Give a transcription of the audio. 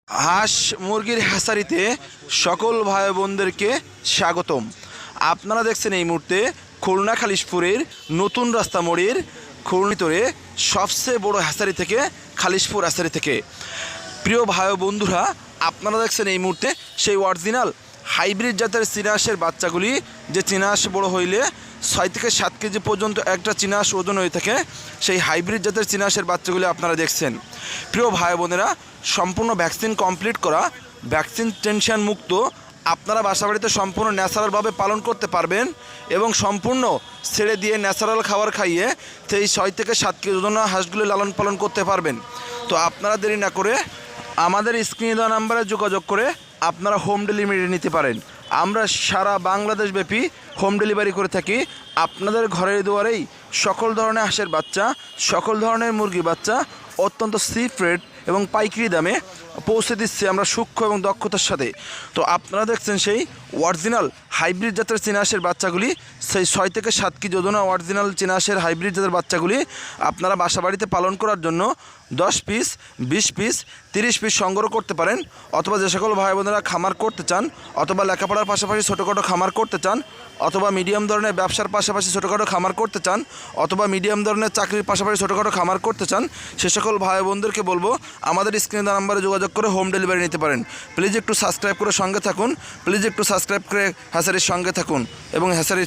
হাঁস মুরগির হ্যাচারিতে সকল ভাই বোনদেরকে স্বাগতম। আপনারা দেখছেন এই মুহূর্তে খুলনা খালিশপুরের নতুন রাস্তা মোড়ের খুলনিতরে সবচেয়ে বড় হ্যাচারি থেকে খালিশপুর হ্যাচারি থেকে। প্রিয় ভাই বন্ধুরা, আপনারা দেখছেন এই মুহূর্তে সেই অরিজিনাল হাইব্রিড জাতের চীনা হাঁসের বাচ্চাগুলি, যে চীনা হাঁস বড় হইলে 6 থেকে 7 কেজি পর্যন্ত একটা চীনা হাঁস ওজন হয়ে থাকে, সেই হাইব্রিড জাতের চীনা হাঁসের বাচ্চাগুলি আপনারা দেখছেন। প্রিয় ভাই বোনেরা, সম্পূর্ণ ভ্যাকসিন কমপ্লিট করা, ভ্যাকসিন টেনশন মুক্ত, আপনারা বাসাবাড়িতে সম্পূর্ণ ন্যাচারালভাবে পালন করতে পারবেন এবং সম্পূর্ণ ছেড়ে দিয়ে ন্যাচারাল খাবার খাইয়ে সেই 6 থেকে 7 কেজি ওজন হাঁসগুলি লালন পালন করতে পারবেন। তো আপনারা দেরি না করে আমাদের স্ক্রিনে দেওয়া নাম্বারে যোগাযোগ করে আপনারা হোম ডেলিভারি নিতে পারেন। আমরা সারা বাংলাদেশব্যাপী হোম ডেলিভারি করে থাকি। আপনাদের ঘরের দুয়ারেই সকল ধরনের হাঁসের বাচ্চা, সকল ধরনের মুরগির বাচ্চা অত্যন্ত চিপ রেট এবং পাইকারি দামে পৌঁছে দিচ্ছে আমরা সূক্ষ্ম এবং দক্ষতার সাথে। তো আপনারা দেখছেন সেই অরিজিনাল হাইব্রিড জাতের চীনা হাঁসের বাচ্চাগুলি, সেই 6 থেকে 7 কেজি ওজনের অরিজিনাল চীনা হাঁসের হাইব্রিড জাতের বাচ্চাগুলি আপনারা বাসা বাড়িতে পালন করার জন্য 10 পিস, 20 পিস, 30 পিস সংগ্রহ করতে পারেন। অথবা যে সকল ভাই বোনেরা খামার করতে চান, অথবা লেখাপড়ার পাশাপাশি ছোটোখাটো খামার করতে চান, অথবা মিডিয়াম ধরনের ব্যবসার পাশাপাশি ছোটোখাটো খামার করতে চান, অথবা মিডিয়াম ধরনের চাকরির পাশাপাশি ছোটোখাটো খামার করতে চান, সে সকল ভাই বোনদেরকে বলবো আমাদের স্ক্রিনে দেওয়া নাম্বারে যোগাযোগ করে হোম ডেলিভারি নিতে পারেন। প্লিজ একটু সাবস্ক্রাইব করে সঙ্গে থাকুন, প্লিজ একটু সাবস্ক্রাইব করে হ্যাচারির সঙ্গে থাকুন এবং হ্যাচারি